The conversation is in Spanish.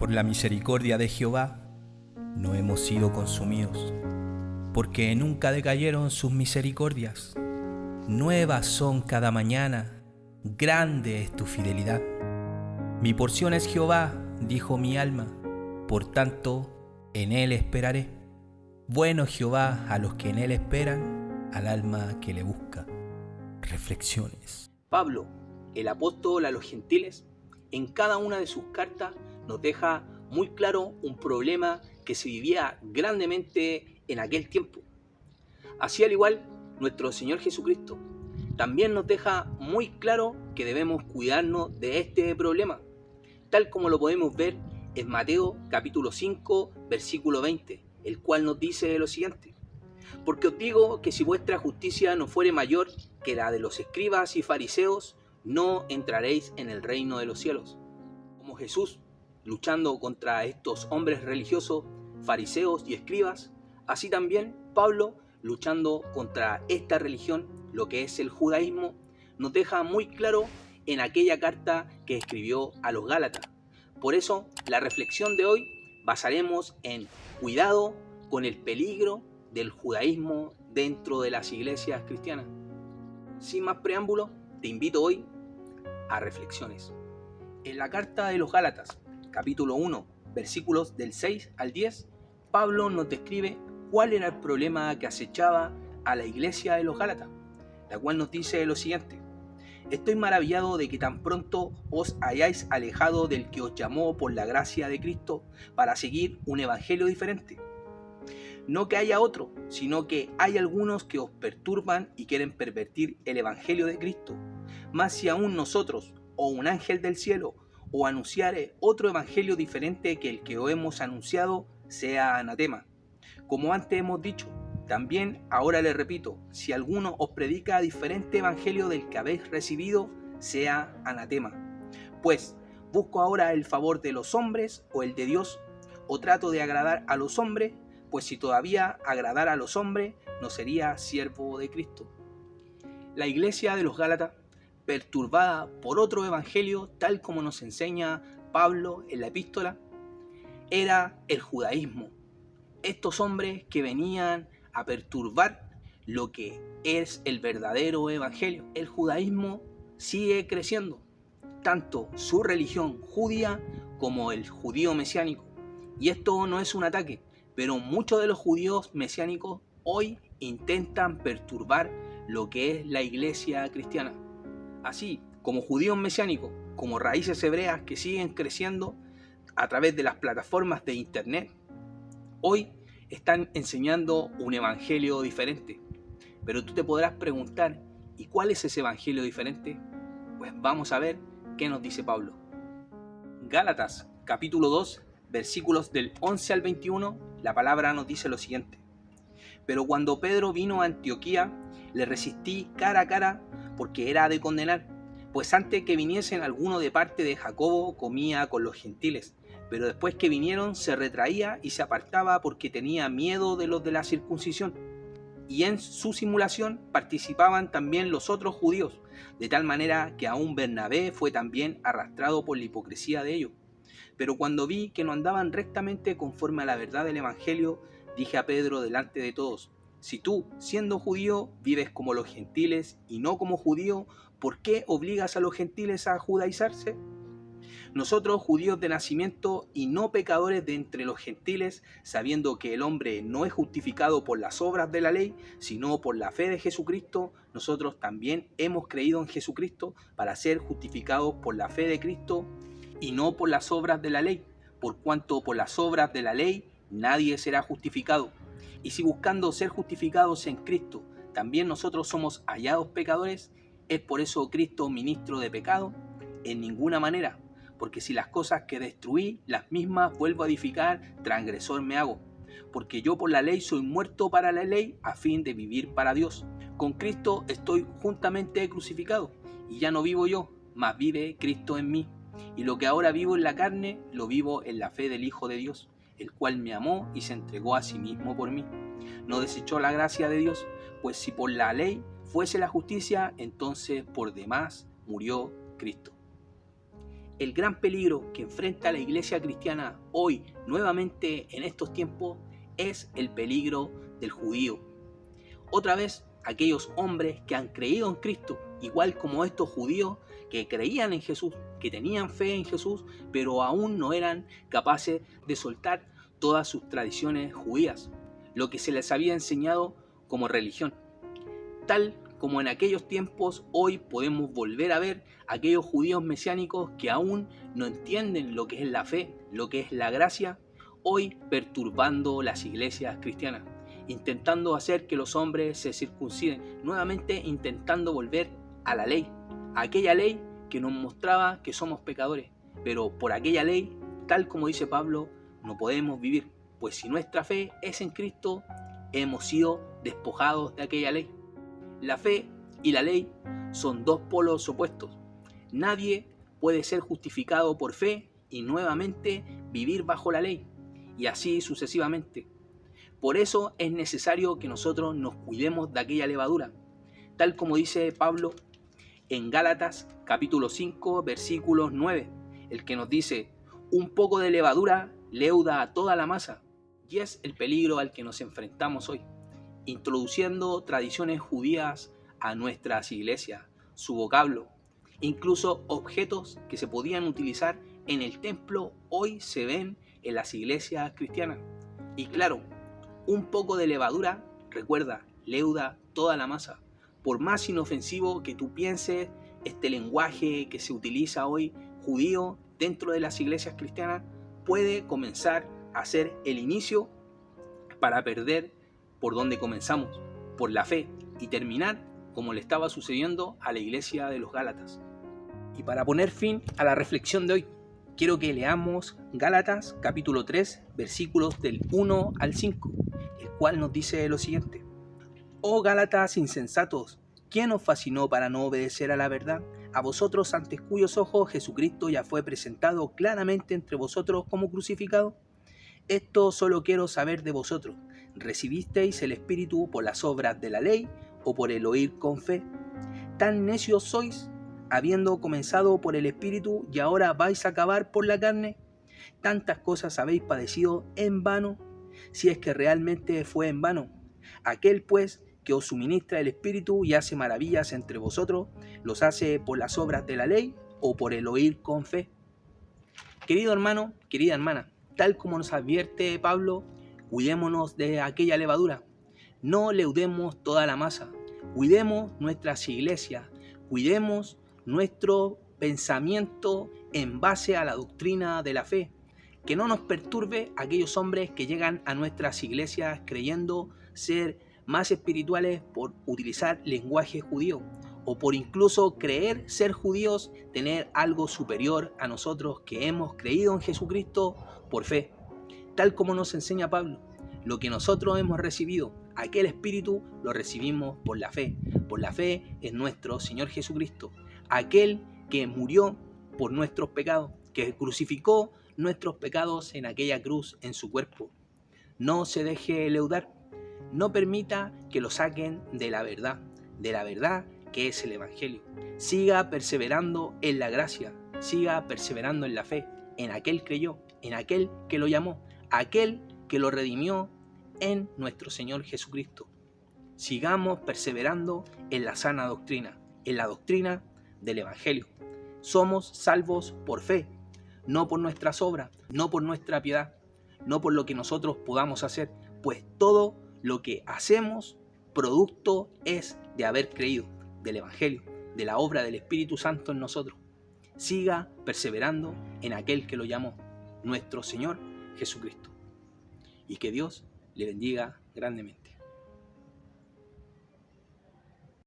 Por la misericordia de Jehová no hemos sido consumidos, porque nunca decayeron sus misericordias. Nuevas son cada mañana, grande es tu fidelidad. Mi porción es Jehová, dijo mi alma, por tanto en él esperaré. Bueno Jehová a los que en él esperan, al alma que le busca. Reflexiones. Pablo, el apóstol a los gentiles, en cada una de sus cartas nos deja muy claro un problema que se vivía grandemente en aquel tiempo. Así al igual, nuestro Señor Jesucristo también nos deja muy claro que debemos cuidarnos de este problema, tal como lo podemos ver en Mateo capítulo 5, versículo 20, el cual nos dice lo siguiente: porque os digo que si vuestra justicia no fuere mayor que la de los escribas y fariseos, no entraréis en el reino de los cielos. Como Jesús, luchando contra estos hombres religiosos, fariseos y escribas, así también Pablo, luchando contra esta religión, lo que es el judaísmo, nos deja muy claro en aquella carta que escribió a los Gálatas. Por eso, la reflexión de hoy basaremos en cuidado con el peligro del judaísmo dentro de las iglesias cristianas. Sin más preámbulo, te invito hoy a reflexiones. En la carta de los Gálatas, capítulo 1, versículos del 6 al 10, Pablo nos describe cuál era el problema que acechaba a la iglesia de los Gálatas, la cual nos dice lo siguiente: estoy maravillado de que tan pronto os hayáis alejado del que os llamó por la gracia de Cristo para seguir un evangelio diferente. No que haya otro, sino que hay algunos que os perturban y quieren pervertir el evangelio de Cristo. Mas si aún nosotros, o un ángel del cielo, o anunciare otro evangelio diferente que el que os hemos anunciado, sea anatema. Como antes hemos dicho, también ahora le repito, si alguno os predica diferente evangelio del que habéis recibido, sea anatema. Pues, ¿busco ahora el favor de los hombres o el de Dios? ¿O trato de agradar a los hombres? Pues si todavía agradara a los hombres, no sería siervo de Cristo. La iglesia de los Gálatas, perturbada por otro evangelio, tal como nos enseña Pablo en la epístola, era el judaísmo. Estos hombres que venían a perturbar lo que es el verdadero evangelio. El judaísmo sigue creciendo, tanto su religión judía como el judío mesiánico. Y esto no es un ataque, pero muchos de los judíos mesiánicos hoy intentan perturbar lo que es la iglesia cristiana. Así como judíos mesiánicos, como raíces hebreas que siguen creciendo a través de las plataformas de internet, hoy están enseñando un evangelio diferente. Pero tú te podrás preguntar, ¿y cuál es ese evangelio diferente? Pues vamos a ver qué nos dice Pablo. Gálatas capítulo 2, versículos del 11 al 21, la palabra nos dice lo siguiente: pero cuando Pedro vino a Antioquía, le resistí cara a cara, porque era de condenar, pues antes que viniesen alguno de parte de Jacobo comía con los gentiles, pero después que vinieron se retraía y se apartaba porque tenía miedo de los de la circuncisión. Y en su simulación participaban también los otros judíos, de tal manera que aún Bernabé fue también arrastrado por la hipocresía de ellos. Pero cuando vi que no andaban rectamente conforme a la verdad del evangelio, dije a Pedro delante de todos: si tú, siendo judío, vives como los gentiles y no como judío, ¿por qué obligas a los gentiles a judaizarse? Nosotros, judíos de nacimiento y no pecadores de entre los gentiles, sabiendo que el hombre no es justificado por las obras de la ley, sino por la fe de Jesucristo, nosotros también hemos creído en Jesucristo para ser justificados por la fe de Cristo y no por las obras de la ley, por cuanto por las obras de la ley nadie será justificado. Y si buscando ser justificados en Cristo, también nosotros somos hallados pecadores, ¿es por eso Cristo ministro de pecado? En ninguna manera, porque si las cosas que destruí, las mismas vuelvo a edificar, transgresor me hago. Porque yo por la ley soy muerto para la ley, a fin de vivir para Dios. Con Cristo estoy juntamente crucificado, y ya no vivo yo, mas vive Cristo en mí. Y lo que ahora vivo en la carne, lo vivo en la fe del Hijo de Dios, el cual me amó y se entregó a sí mismo por mí. No desechó la gracia de Dios, pues si por la ley fuese la justicia, entonces por demás murió Cristo. el gran peligro que enfrenta la iglesia cristiana hoy, nuevamente en estos tiempos, es el peligro del judío. Otra vez, aquellos hombres que han creído en Cristo, igual como estos judíos que creían en Jesús, que tenían fe en Jesús, pero aún no eran capaces de soltar todas sus tradiciones judías, lo que se les había enseñado como religión. Tal como en aquellos tiempos, hoy podemos volver a ver aquellos judíos mesiánicos que aún no entienden lo que es la fe, lo que es la gracia, hoy perturbando las iglesias cristianas, intentando hacer que los hombres se circunciden, nuevamente intentando volver a la ley, a aquella ley que nos mostraba que somos pecadores, pero por aquella ley, tal como dice Pablo, no podemos vivir, pues si nuestra fe es en Cristo, hemos sido despojados de aquella ley. La fe y la ley son dos polos opuestos. Nadie puede ser justificado por fe y nuevamente vivir bajo la ley, y así sucesivamente. Por eso es necesario que nosotros nos cuidemos de aquella levadura, tal como dice Pablo en Gálatas capítulo 5 versículos 9, el que nos dice: un poco de levadura leuda a toda la masa. Y es el peligro al que nos enfrentamos hoy, introduciendo tradiciones judías a nuestras iglesias, su vocablo, incluso objetos que se podían utilizar en el templo hoy se ven en las iglesias cristianas. Y claro, un poco de levadura, recuerda, leuda toda la masa. Por más inofensivo que tú pienses este lenguaje que se utiliza hoy judío dentro de las iglesias cristianas, puede comenzar a ser el inicio para perder por donde comenzamos, por la fe, y terminar como le estaba sucediendo a la iglesia de los Gálatas. Y para poner fin a la reflexión de hoy, quiero que leamos Gálatas capítulo 3, versículos del 1 al 5, el cual nos dice lo siguiente: Oh Gálatas insensatos, ¿quién os fascinó para no obedecer a la verdad? A vosotros ante cuyos ojos Jesucristo ya fue presentado claramente entre vosotros como crucificado. Esto solo quiero saber de vosotros: ¿recibisteis el Espíritu por las obras de la ley o por el oír con fe? ¿Tan necios sois, habiendo comenzado por el Espíritu y ahora vais a acabar por la carne? ¿Tantas cosas habéis padecido en vano? Si es que realmente fue en vano. Aquel pues que os suministra el Espíritu y hace maravillas entre vosotros, ¿los hace por las obras de la ley o por el oír con fe? Querido hermano, querida hermana, tal como nos advierte Pablo, cuidémonos de aquella levadura. No leudemos toda la masa. Cuidemos nuestras iglesias. Cuidemos nuestro pensamiento en base a la doctrina de la fe. Que no nos perturbe aquellos hombres que llegan a nuestras iglesias creyendo ser más espirituales por utilizar lenguaje judío, o por incluso creer ser judíos, tener algo superior a nosotros que hemos creído en Jesucristo por fe. Tal como nos enseña Pablo, lo que nosotros hemos recibido, aquel Espíritu, lo recibimos por la fe en nuestro Señor Jesucristo, aquel que murió por nuestros pecados, que crucificó nuestros pecados en aquella cruz en su cuerpo. No se deje leudar, no permita que lo saquen de la verdad que es el Evangelio. Siga perseverando en la gracia, siga perseverando en la fe, en aquel creyó, en aquel que lo llamó, aquel que lo redimió en nuestro Señor Jesucristo. Sigamos perseverando en la sana doctrina, en la doctrina del Evangelio. Somos salvos por fe, no por nuestras obras, no por nuestra piedad, no por lo que nosotros podamos hacer, pues todo lo que hacemos producto es de haber creído del Evangelio, de la obra del Espíritu Santo en nosotros. Siga perseverando en aquel que lo llamó, nuestro Señor Jesucristo. Y que Dios le bendiga grandemente.